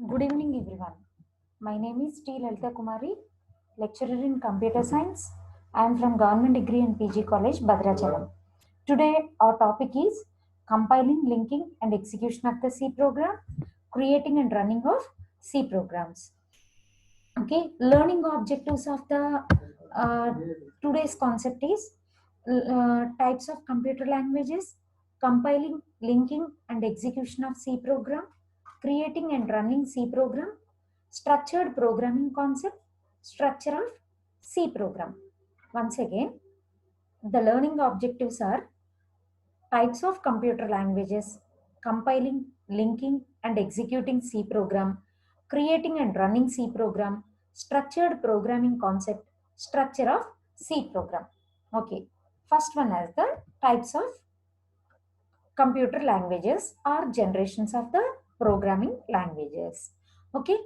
Good evening, everyone. My name is T. Lalita Kumari, lecturer in computer science. I am from Government Degree and PG College, Bhadrachalam. Today, our topic is compiling, linking, and execution of the C program, creating and running of C programs. Okay, learning objectives of the uh, today's concept is types of computer languages, compiling, linking, and execution of C program, creating and running C program, structured programming concept, structure of C program. Once again, the learning objectives are types of computer languages, compiling, linking, and executing C program, creating and running C program, structured programming concept, structure of C program. Okay, first one is the types of computer languages or generations of the programming languages. Okay,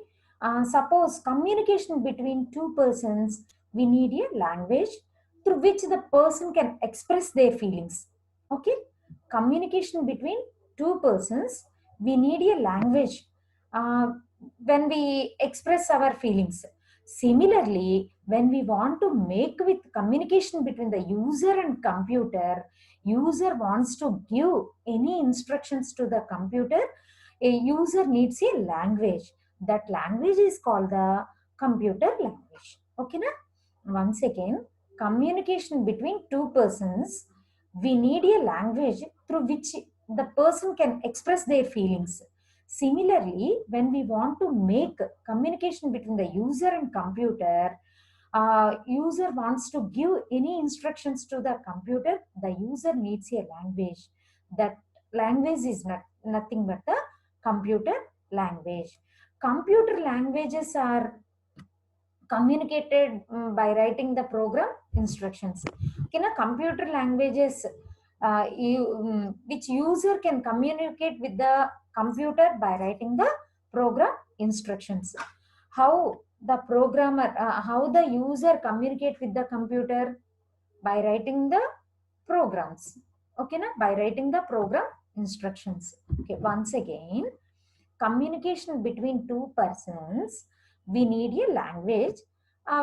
suppose communication between two persons, we need a language through which the person can express their feelings. Okay, communication between two persons, we need a language uh, when we express our feelings. Similarly, when we want to make with communication between the user and computer, user wants to give any instructions to the computer, a user needs a language. That language is called the computer language. Okay na? Once again, communication between two persons, we need a language through which the person can express their feelings. Similarly, when we want to make communication between the user and computer, user wants to give any instructions to the computer, the user needs a language. That language is nothing but the computer language. Computer languages are communicated by writing the program instructions. In a computer languages, which user can communicate with the computer by writing the program instructions. How the programmer, how the user communicate with the computer by writing the programs. Okay, na? By writing the program instructions. Okay, once again, communication between two persons, we need a language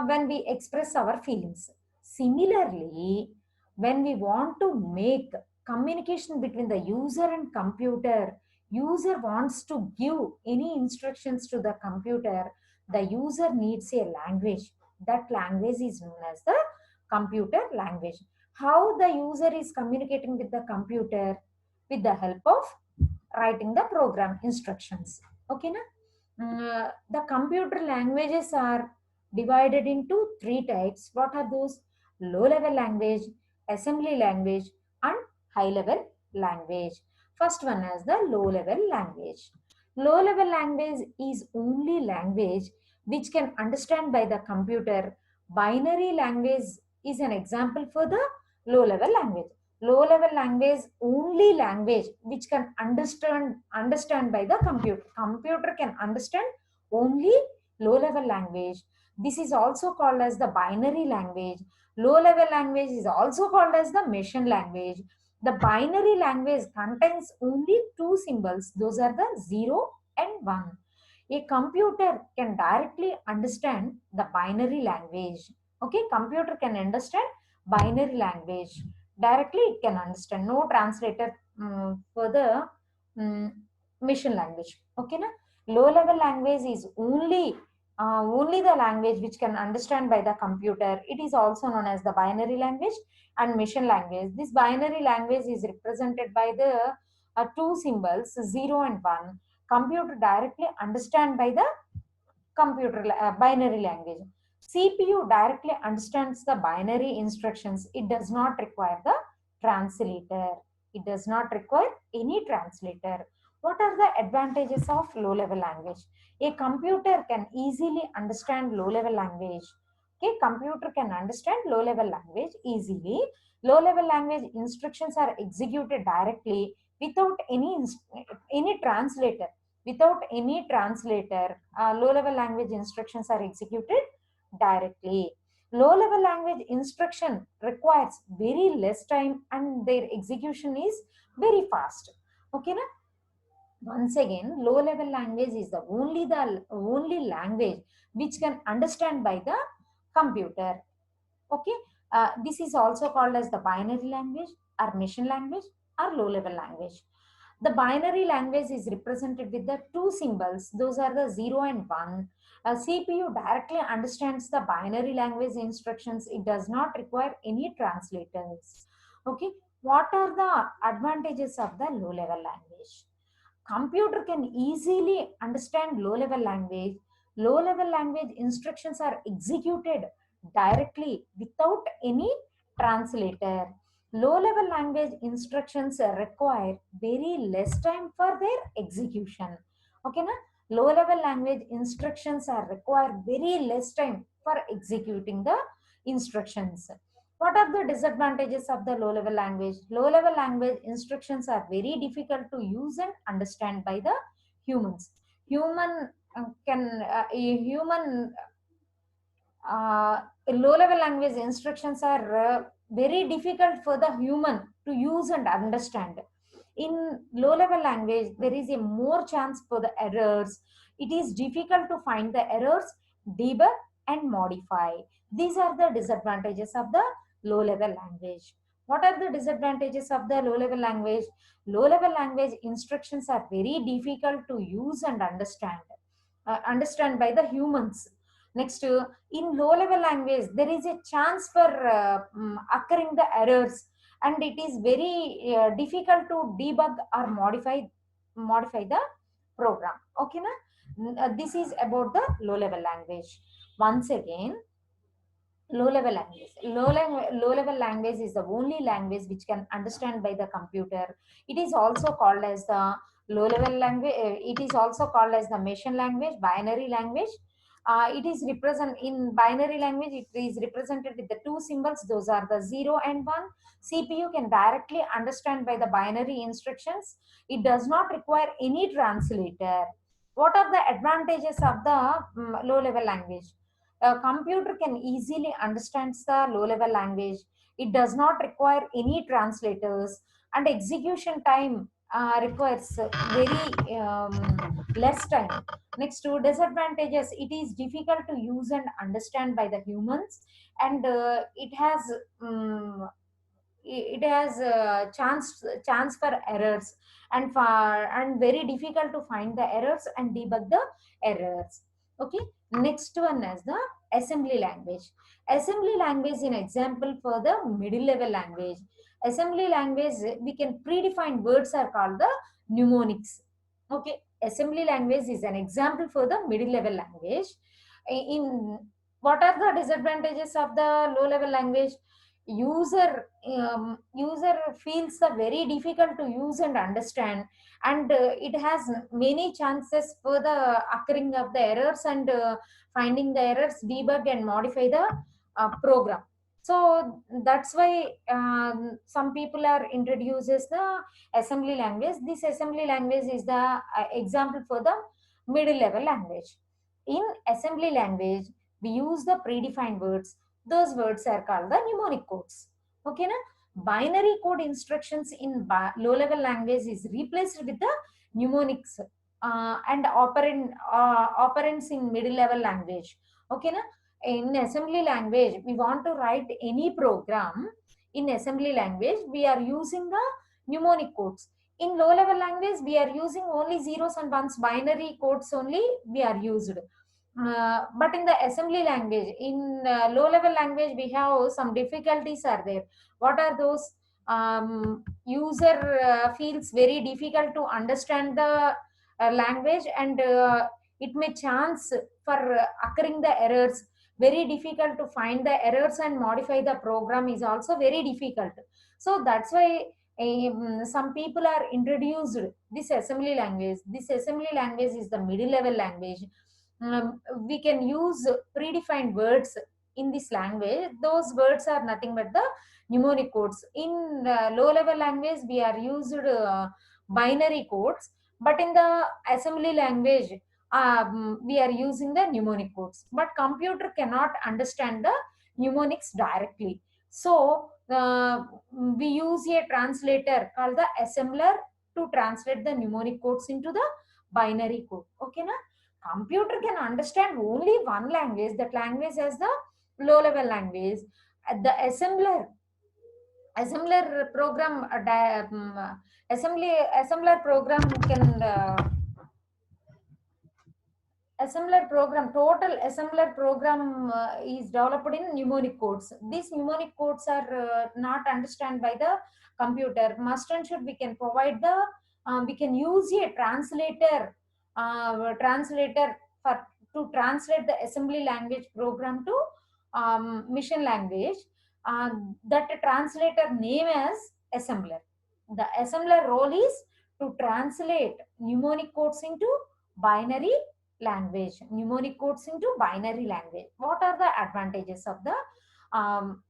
when we express our feelings. Similarly, when we want to make communication between the user and computer, user wants to give any instructions to the computer, the user needs a language. That language is known as the computer language. How the user is communicating with the computer? With the help of writing the program instructions. Okay na? The computer languages are divided into three types. What are those? Low level language, assembly language, and high level language. First one is the low level language. Low level language is only language which can understand by the computer. Binary language is an example for the low level language. Low level language, only language which can understand by the computer can understand only low level language. This is also called as the binary language. Low level language is also called as the machine language. The binary language contains only two symbols, those are the 0 and 1. A computer can directly understand the binary language. Okay, computer can understand binary language directly, it can understand, no translator for the machine language. Okay na? Low level language is only the language which can understand by the computer. It is also known as the binary language and machine language. This binary language is represented by the two symbols 0 and 1. Computer directly understand by the binary language. CPU directly understands the binary instructions. It does not require the translator. It does not require any translator. What are the advantages of low level language? A computer can easily understand low level language. Okay, computer can understand low level language easily. Low level language instructions are executed directly without any translator. Without any translator, low level language instructions are executed directly. Low level language instruction requires very less time and their execution is very fast. Okay na? Once again, low level language is the only language which can understand by the computer. Okay, this is also called as the binary language or machine language or low level language. The binary language is represented with the two symbols, those are the 0 and 1. A CPU directly understands the binary language instructions, it does not require any translators. Okay, what are the advantages of the low level language? Computer can easily understand low level language. Low level language instructions are executed directly without any translator. Low level language instructions require very less time for their execution. Okay na? Low level language instructions are require very less time for executing the instructions. What are the disadvantages of the low level language? Low level language instructions are very difficult to use and understand by the humans. Human can a human Low level language instructions are very difficult for the human to use and understand. In low level language, there is a more chance for the errors. It is difficult to find the errors, debug, and modify. These are the disadvantages of the low level language. What are the disadvantages of the low level language? Low level language instructions are very difficult to use and understand by the humans. Next, in low level language, there is a chance for occurring the errors, and it is very difficult to debug or modify the program. Okay, na? This is about the low level language. Once again, low level language is the only language which can understand by the computer. It is also called as the low level language. It is also called as the machine language, binary language. It is represent in binary language, it is represented with the two symbols, those are the 0 and 1. CPU can directly understand by the binary instructions, it does not require any translator. What are the advantages of the low level language? A computer can easily understand the low level language. It does not require any translators, and execution time requires very less time. Next, to disadvantages, it is difficult to use and understand by the humans, and it has a chance for errors, and very difficult to find the errors and debug the errors. Okay, next one is the assembly language. Assembly language in example for the middle level language. Assembly language, we can predefine words are called the mnemonics. Okay, assembly language is an example for the middle level language. In what are the disadvantages of the low level language? User feels the very difficult to use and understand, and it has many chances for the occurring of the errors, and finding the errors, debug and modify the program. So that's why some people are introduces the assembly language. This assembly language is the example for the middle level language. In assembly language, we use the predefined words. Those words are called the mnemonic codes. Okay, na? Binary code instructions in low level language is replaced with the mnemonics and operands in middle level language. Okay, na? In assembly language, we want to write any program. In assembly language, we are using the mnemonic codes. In low level language, we are using only zeros and ones, binary codes only we are used. But in the assembly language, in low level language, we have some difficulties are there. What are those? User feels very difficult to understand the language, and it may chance for occurring the errors. Very difficult to find the errors and modify the program is also very difficult. So that's why some people are introduced this assembly language. This assembly language is the middle level language. We can use predefined words in this language. Those words are nothing but the mnemonic codes. In low level language, we are used binary codes, but in the assembly language, we are using the mnemonic codes. But computer cannot understand the mnemonics directly. So we use a translator called the assembler to translate the mnemonic codes into the binary code. Okay, na? Computer can understand only one language. That language is the low level language. The assembler program assembler program can total assembler program is developed in mnemonic codes. These mnemonic codes are not understand by the computer. Must and should we can provide the we can use a translator for to translate the assembly language program to mission language. uh, that translator name as assembler. The assembler role is to translate mnemonic codes into binary language. Mnemonic codes into binary language. What are the advantages of the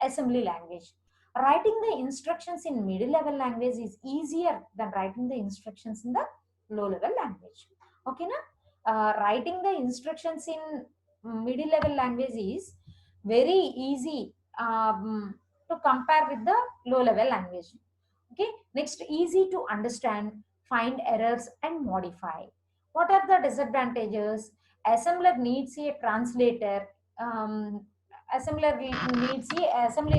assembly language? Writing the instructions in middle level language is easier than writing the instructions in the low level language. Okay, na? Writing the instructions in middle level language is very easy to compare with the low level language. Okay, next, easy to understand, find errors and modify. What are the disadvantages? Assembler needs a translator. um, assembly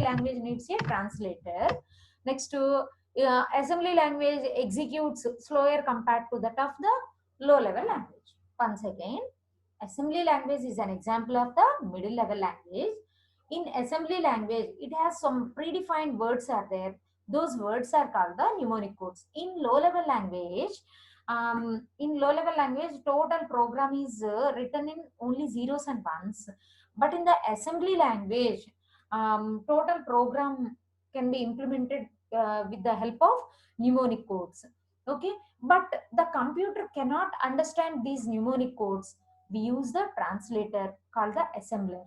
language needs a translator. Next to assembly language executes slower compared to that of the low level language. Once again, assembly language is an example of the middle level language. In assembly language, it has some predefined words are there. Those words are called the mnemonic codes. In low level language, total program is written in only zeros and ones. But in the assembly language, total program can be implemented with the help of mnemonic codes. Okay, but the computer cannot understand these mnemonic codes. We use the translator called the assembler.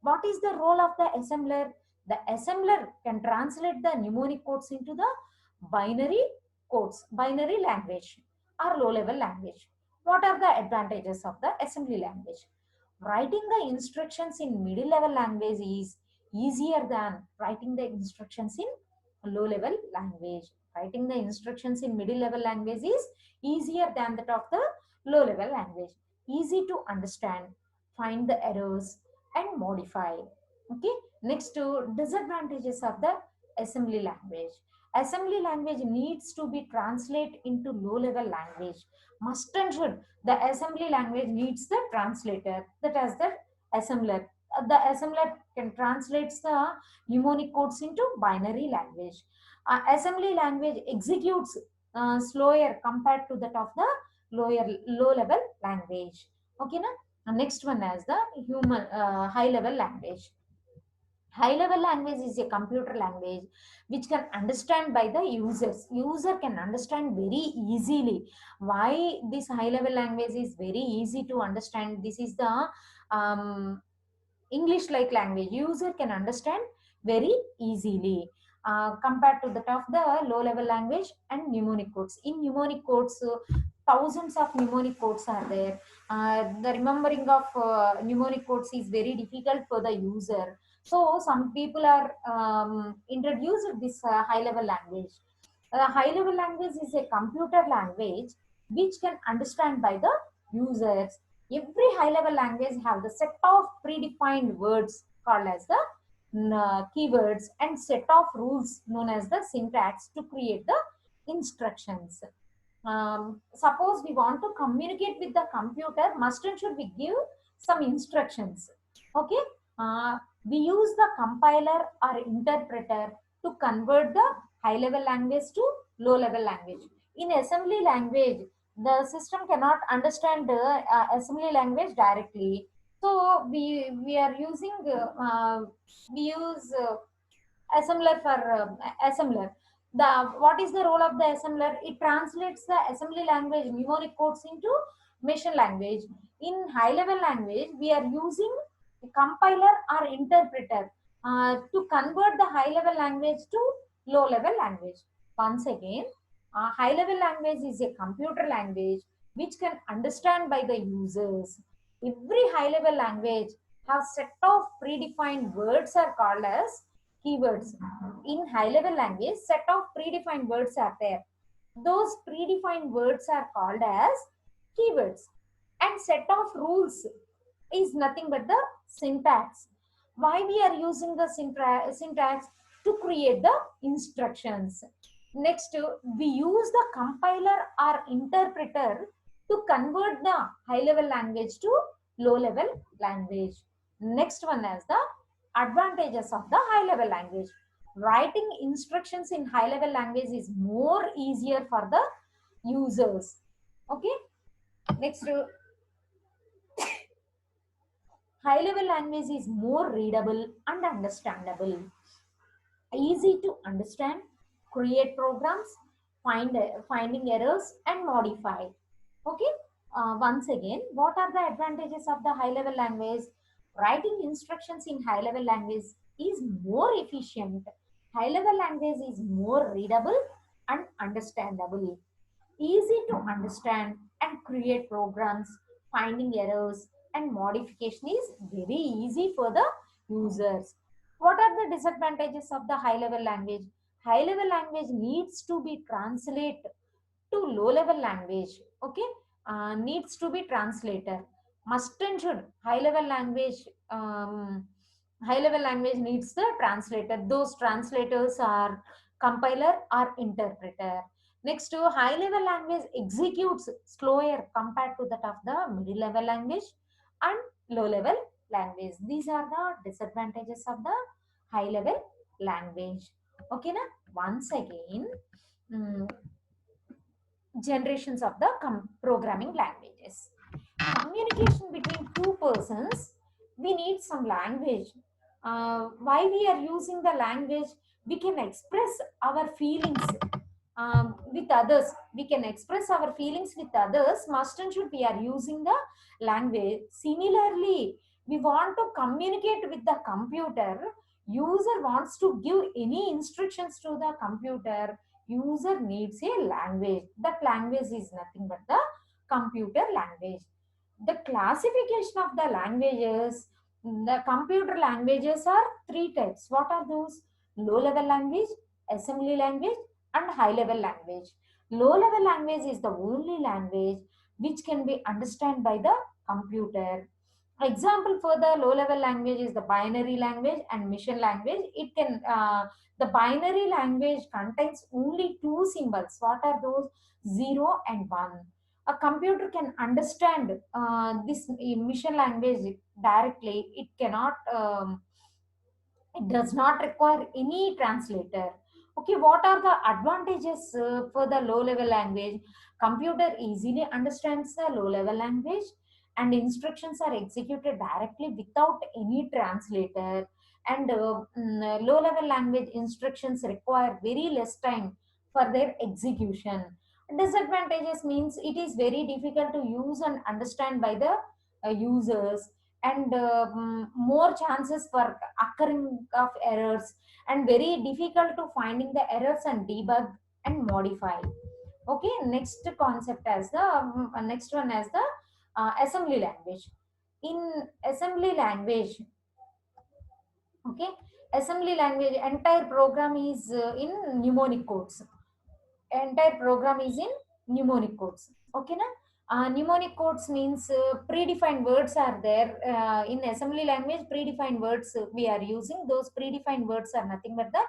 What is the role of the assembler? The assembler can translate the mnemonic codes into the binary binary language or low level language. What are the advantages of the assembly language? Writing the instructions in middle level language is easier than writing the instructions in low level language. Writing the instructions in middle level language is easier than that of the low level language. Easy to understand, find the errors and modify. Okay, next to disadvantages of the assembly language. Assembly language needs to be translated into low level language. Must and should, the assembly language needs the translator, that is the assembler. The assembler can translate the mnemonic codes into binary language. Assembly language executes slower compared to that of the low level language. Okay, na? Next one is the high level language. High level language is a computer language which can understand by the users. User can understand very easily. Why this high level language is very easy to understand? This is the English like language. User can understand very easily compared to that of the low level language and mnemonic codes. In mnemonic codes, thousands of mnemonic codes are there. The remembering of mnemonic codes is very difficult for the user. So some people are introduced this high level language. High level language is a computer language which can understand by the users. Every high level language have the set of predefined words called as the keywords and set of rules known as the syntax to create the instructions. Suppose we want to communicate with the computer, must and should we give some instructions. Okay, we use the compiler or interpreter to convert the high level language to low level language. In assembly language, the system cannot understand the assembly language directly. So we are using we use assembler for assembler. The what is the role of the assembler? It translates the assembly language mnemonic codes into machine language. In high level language, we are using a compiler or interpreter to convert the high level language to low level language. Once again, high level language is a computer language which can understand by the users. Every high level language has set of predefined words are called as keywords. In high level language, set of predefined words are there. Those predefined words are called as keywords. And set of rules is nothing but the syntax. Why we are using the syntax? To create the instructions. Next, we use the compiler or interpreter to convert the high level language to low level language. Next one is the advantages of the high level language. Writing instructions in high level language is more easier for the users. Okay. Next, high level language is more readable and understandable, easy to understand, create programs, finding errors and modify. Okay. Once again, what are the advantages of the high level language? Writing instructions in high level language is more efficient. High level language is more readable and understandable, easy to understand and create programs, finding errors and modification is very easy for the users. What are the disadvantages of the high level language? High level language needs to be translated to low level language. Okay. Needs to be translator. Must and should high level language, high level language needs the translator. Those translators are compiler or interpreter. Next, to high level language executes slower compared to that of the middle level language and low level language. These are the disadvantages of the high level language. Okay na? Once again, mm, generations of the programming languages. Communication between two persons, we need some language. Why we are using the language? We can express our feelings with others. We can express our feelings with others. Must and should we are using the language. Similarly, we want to communicate with the computer. User wants to give any instructions to the computer. User needs a language. That language is nothing but the computer language. The classification of the languages, the computer languages are three types. What are those? Low level language, assembly language and high level language. Low level language is the only language which can be understood by the computer. Example for the low level language is the binary language and mission language. It can the binary language contains only two symbols. What are those? 0 and 1. A computer can understand this mission language directly. It cannot it does not require any translator. Okay, what are the advantages for the low level language? Computer easily understands the low level language and instructions are executed directly without any translator. And low level language instructions require very less time for their execution. Disadvantages means it is very difficult to use and understand by the users, and more chances for occurring of errors, and very difficult to finding the errors and debug and modify. Okay, next concept as the next one as the assembly language. In assembly language, okay, assembly language entire program is in mnemonic codes. Entire program is in mnemonic codes. Okay na? Mnemonic codes means predefined words are there. In assembly language, predefined words we are using. Those predefined words are nothing but the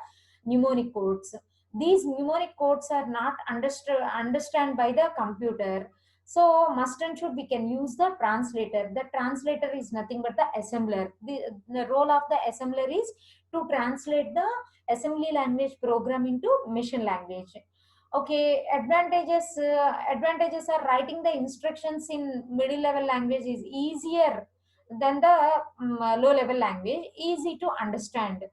mnemonic codes. These mnemonic codes are not understand by the computer. So must and should we can use the translator. The translator is nothing but the assembler. The role of the assembler is to translate the assembly language program into machine language. Okay, advantages are writing the instructions in middle level language is easier than the low level language, easy to understand,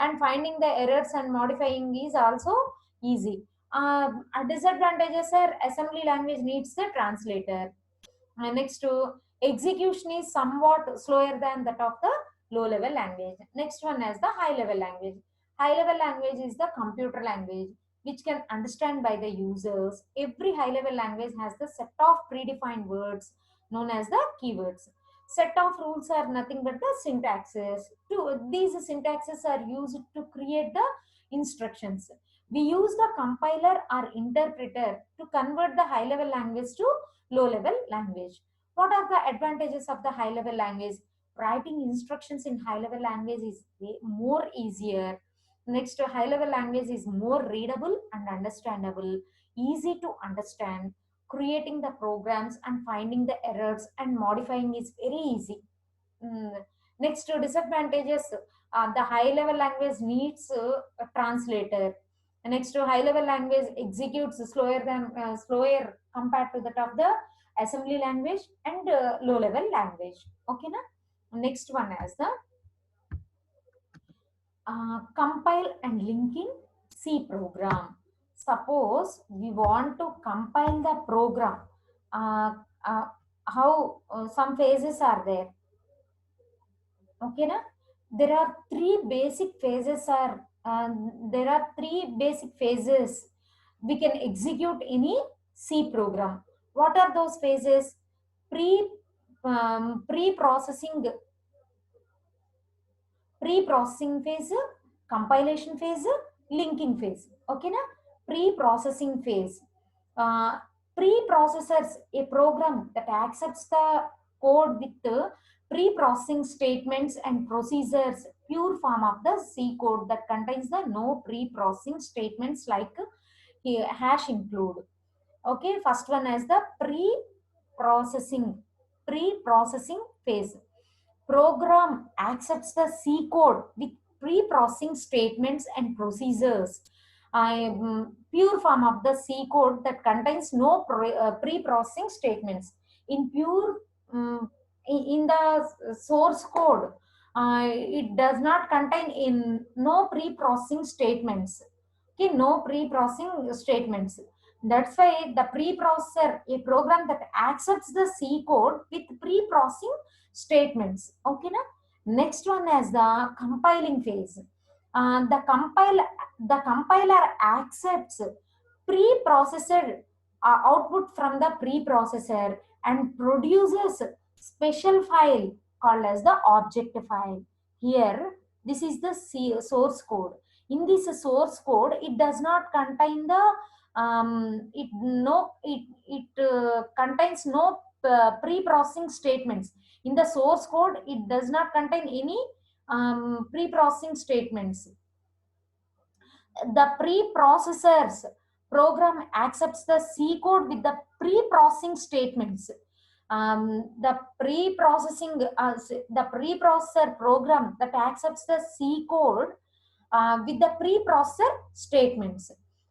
and finding the errors and modifying is also easy. Disadvantages are assembly language needs the translator. Next to execution is somewhat slower than that of the low level language. Next one is the high level language. High level language is the computer language which can understand by the users. Every high level language has the set of predefined words known as the keywords. Set of rules are nothing but the syntaxes. These syntaxes are used to create the instructions. We use the compiler or interpreter to convert the high level language to low level language. What are the advantages of the high level language? Writing instructions in high level language is more easier. Next, high level language is more readable and understandable, easy to understand. Creating the programs and finding the errors and modifying is very easy. Next, disadvantages, the high level language needs a translator. Next, high level language executes slower compared to that of the assembly language and low level language. Okay, na? Next one is the compile and linking C program. Suppose we want to compile the program. Uh, uh, how some phases are there? Okay, na? There are three basic phases. There are three basic phases we can execute any C program. What are those phases? Pre pre-processing phase, compilation phase, linking phase. Okay, na? Pre-processing phase. Uh, Pre-processors a program that accepts the code with the pre-processing statements and procedures, pure form of the C code that contains the no pre-processing statements like hash include. Okay, first one is the pre-processing phase. Program accepts the C code with pre-processing statements and procedures. Pure form of the C code that contains no pre-processing statements. In pure, in the source code, it does not contain in no pre-processing statements. Okay, no pre-processing statements. That's why the preprocessor, a program that accepts the C code with pre-processing statements. Okay, na? Next one is the compiling phase. The compiler accepts pre-processed output from the preprocessor and produces special file called as the object file. Here, this is the source code. In this source code, it does not contain the contains no pre-processing statements. In the source code, it does not contain any pre-processing statements. The preprocessors program accepts the C code with the pre-processing statements. The preprocessor program that accepts the C code with the preprocessor statements.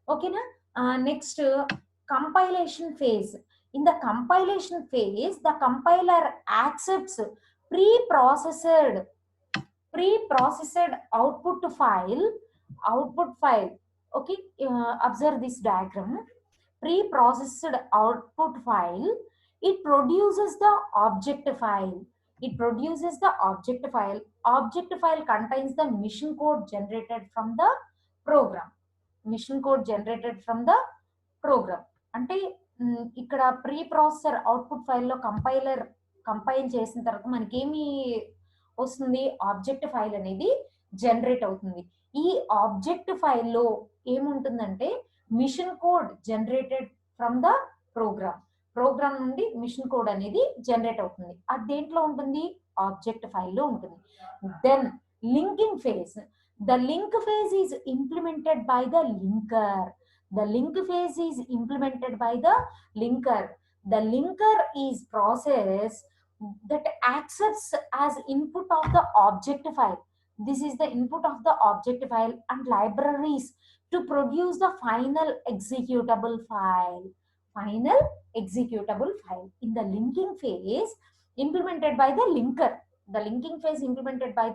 Okay, na? Next, compilation phase. In the compilation phase, the compiler accepts pre-processed output file. Okay, observe this diagram. Pre-processed output file, it produces the object file. Object file contains the mission code generated from the program. అంటే ఇక్కడ pre processor output ఫైల్లో compile చేసిన తర్వాత మనకేమి వస్తుంది? Object file అనేది generate అవుతుంది. ఈ ఆబ్జెక్ట్ ఫైల్లో ఏముంటుందంటే machine code generated from the program నుండి మిషన్ కోడ్ అనేది జనరేట్ అవుతుంది. అది దేంట్లో ఉంటుంది? ఆబ్జెక్ట్ ఫైల్లో ఉంటుంది. Then linking phase. The link phase is implemented by the linker. The linker is process that accepts as input of the object file. This is the input of the object file and libraries to produce the final executable file. In the linking phase implemented by the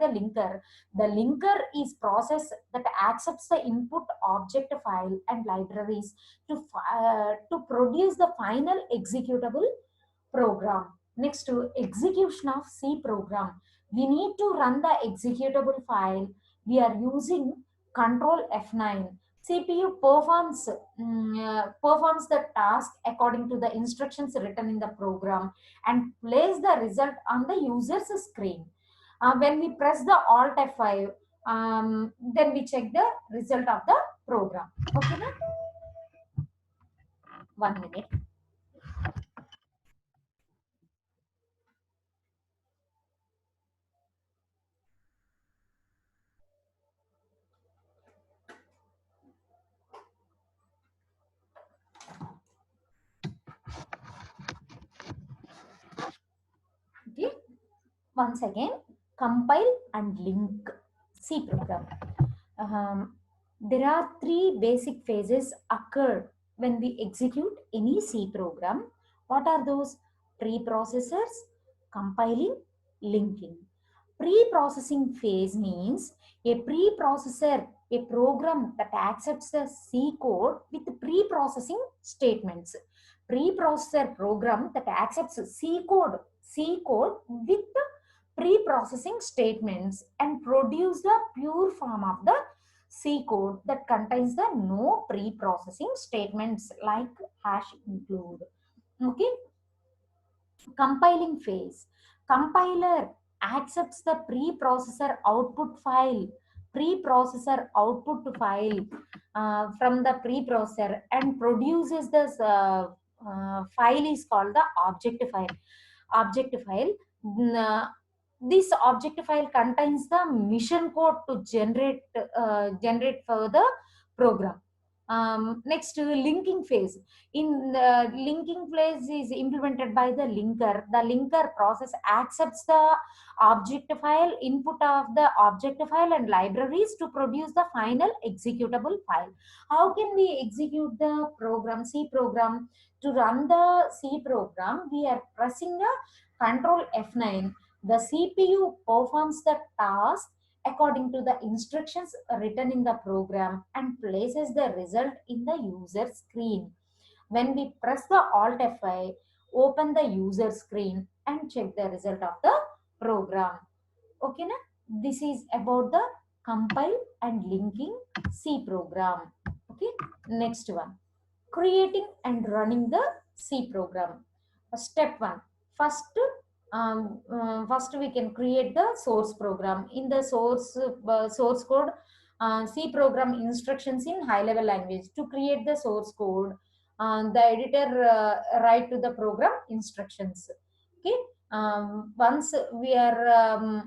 linker. The linker is process that accepts the input object file and libraries to produce the final executable program. Next, to execution of C program. We need to run the executable file. We are using Control F9. CPU performs the task according to the instructions written in the program and plays the result on the user's screen. When we press the Alt F5, then we check the result of the program. Okay, na? 1 minute. Okay. Once again, compile and link C program. There are three basic phases occur when we execute any C program. What are those? Preprocessors, compiling, linking. Pre-processing phase means a preprocessor, a program that accepts the C code with pre-processing statements. Preprocessor program that accepts C code with pre-processing statements and produce the pure form of the C code that contains the no pre-processing statements like hash include. Okay. Compiling phase. Compiler accepts the preprocessor output file, from the preprocessor and produces this file is called the object file. Object file. This object file contains the mission code to generate for the program. Next, linking phase. In the linking phase is implemented by the linker. The linker process accepts the object file, input of the object file and libraries to produce the final executable file. How can we execute the program, C program? To run the C program, we are pressing the Control F9. The CPU performs the task according to the instructions written in the program and places the result in the user screen. When we press the Alt F5, open the user screen and check the result of the program. Okay, na? This is about the compile and linking C program. Okay, next one. Creating and running the C program. Step 1. First we can create the source program. In the source code, C program instructions in high level language. To create the source code, the editor write to the program instructions. Okay. Once we are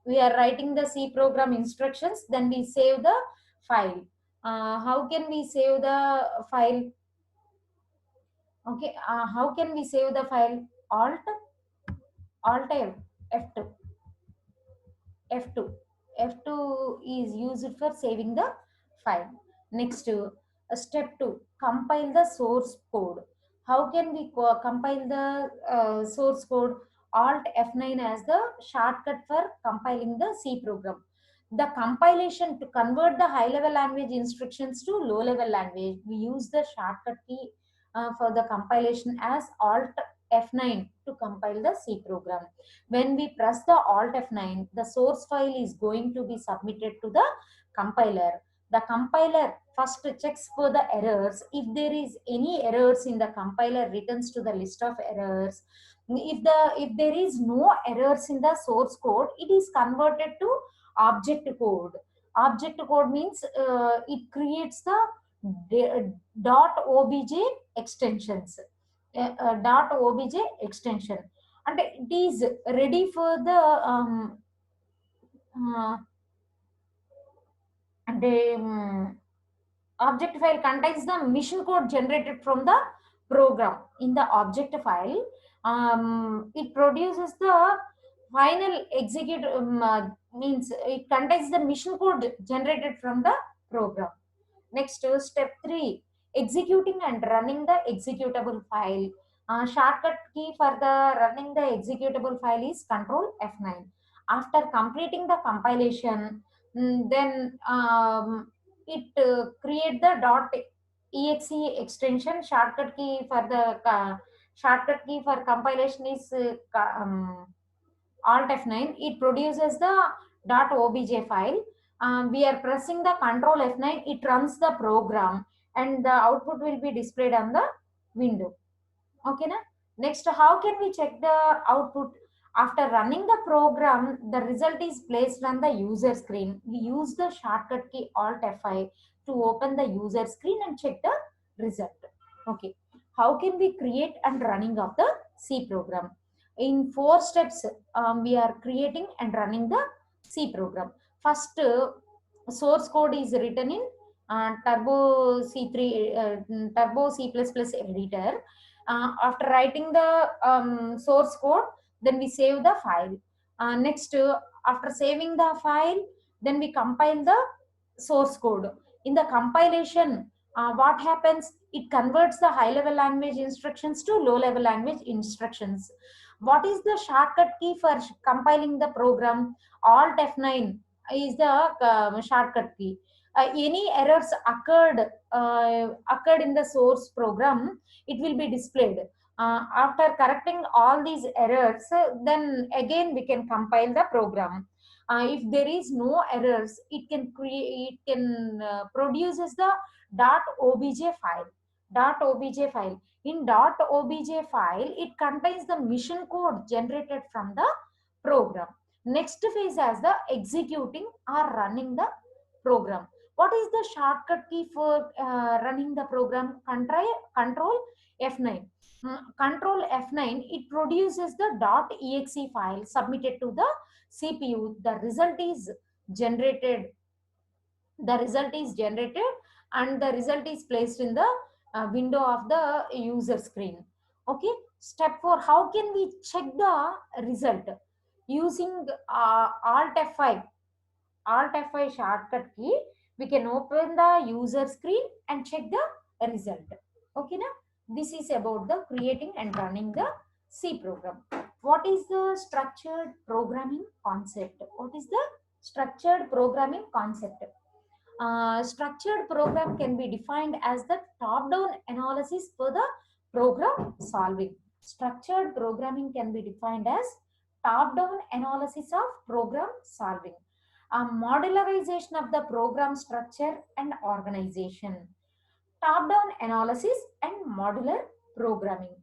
writing the C program instructions, then we save the file. How can we save the file? Okay, how can we save the file? Alt F2. F2. F2 is used for saving the file. Next, step 2, compile the source code. How can we compile the source code? Alt F9 as the shortcut for compiling the C program. The compilation to convert the high level language instructions to low level language, we use the shortcut key for the compilation as Alt F9 to compile the C program. When we press the Alt F9, the source file is going to be submitted to the compiler. The compiler first checks for the errors. If there is any errors in the compiler, returns to the list of errors. If there is no errors in the source code, it is converted to object code. Object code means it creates the .obj extensions. .obj extension, and it is ready for the uh, object file contains the mission code generated from the program. In the object file, it produces the final execute means it contains the mission code generated from the program. Next, step 3, executing and running the executable file. Shortcut key for the running the executable file is Control F9. After completing the compilation, then it create the .exe extension. Shortcut key for compilation is Alt F9. It produces the .obj file. We are pressing the Control F9. It runs the program and the output will be displayed on the window. Okay, na? Next, how can we check the output? After running the program, the result is placed on the user screen. We use the shortcut key Alt F5 to open the user screen and check the result. Okay. How can we create and running of the C program? In 4 steps, we are creating and running the C program. First, source code is written in Turbo C3, Turbo C++ editor. After writing the source code, then we save the file. Next, after saving the file, then we compile the source code. In the compilation, what happens? It converts the high level language instructions to low level language instructions. What is the shortcut key for compiling the program? Alt F9 is the shortcut key. Any errors occurred in the source program, it will be displayed. After correcting all these errors, then again we can compile the program. If there is no errors, it can create, it can produces the .obj file. .obj file. In .obj file, it contains the mission code generated from the program. Next phase as the executing or running the program. What is the shortcut key for running the program? Control F9. Control F9, it produces the .exe file submitted to the CPU. The result is generated. The result is generated and the result is placed in the window of the user screen. Okay. Step 4. How can we check the result? Using Alt F5. Alt F5 shortcut key, we can open the user screen and check the result. Okay, now this is about the creating and running the C program. What is the structured programming concept? What is the structured programming concept? Structured program can be defined as the top-down analysis for the program solving. Structured programming can be defined as top-down analysis of program solving. Modularization of the program structure and organization. Top-down analysis and modular programming.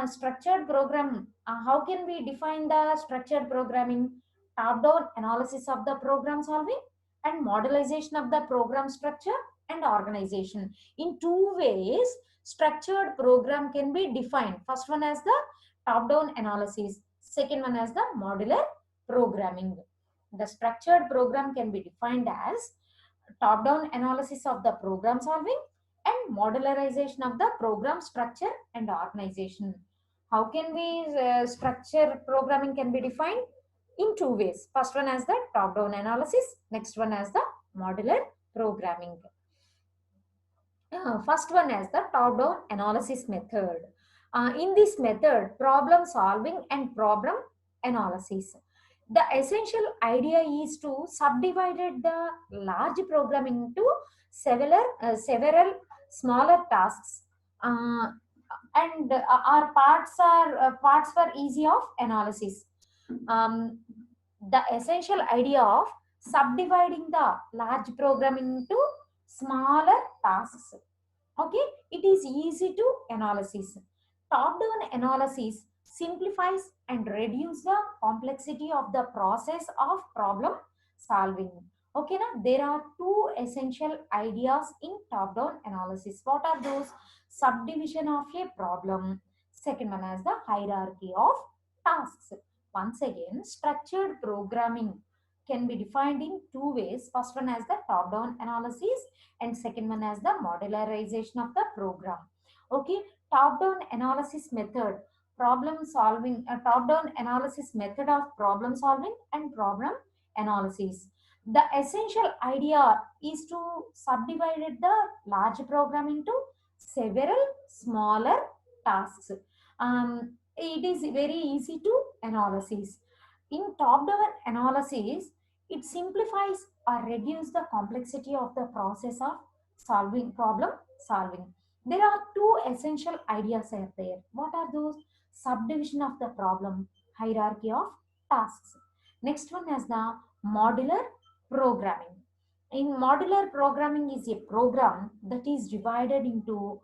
Structured program, how can we define the structured programming? Top-down analysis of the program solving and modularization of the program structure and organization. In 2 ways, structured program can be defined. First one as the top-down analysis, second one as the modular programming. The structured program can be defined as top-down analysis of the program solving and modularization of the program structure and organization. How can we structure programming can be defined? In 2 ways. First one as the top-down analysis, next one as the modular programming. First one as the top-down analysis method. In this method, problem solving and problem analysis. The essential idea is to subdivide the large program into several smaller tasks, and our parts for easy of analysis. The essential idea of subdividing the large program into smaller tasks. Okay, it is easy to analysis. Top-down analysis simplifies and reduces the complexity of the process of problem solving. Okay, now there are 2 essential ideas in top-down analysis. What are those? Subdivision of a problem. Second one as the hierarchy of tasks. Once again, structured programming can be defined in 2 ways. First one as the top-down analysis and second one as the modularization of the program. Okay, top-down analysis method, problem solving, top-down analysis method of problem solving and problem analysis. The essential idea is to subdivide the large program into several smaller tasks. It is very easy to analysis. In top-down analysis, it simplifies or reduces the complexity of the process of problem solving. There are 2 essential ideas out there. What are those? Subdivision of the problem, hierarchy of tasks. Next one is the modular programming. In modular programming is a program that is divided into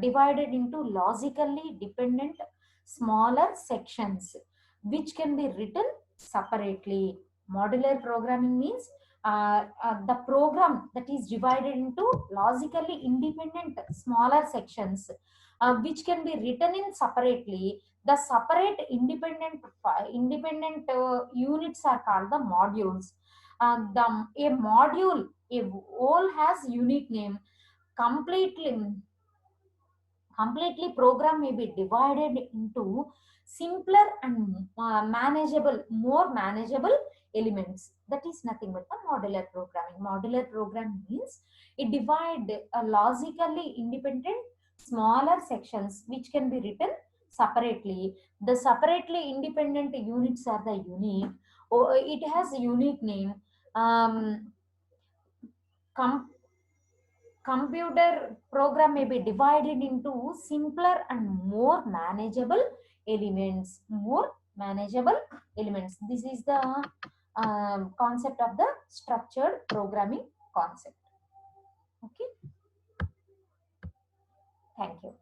divided into logically dependent smaller sections which can be written separately. Modular programming means the program that is divided into logically independent smaller sections which can be written in separately. The separate independent units are called the modules. A module, a whole has unique name. Completely program may be divided into simpler and more manageable elements. That is nothing but the modular programming. Modular program means it divide logically independent smaller sections which can be written separately. The separately independent units are the unique, or it has a unique name. um, com- Computer program may be divided into simpler and more manageable elements. This is the concept of the structured programming concept. Okay, thank you.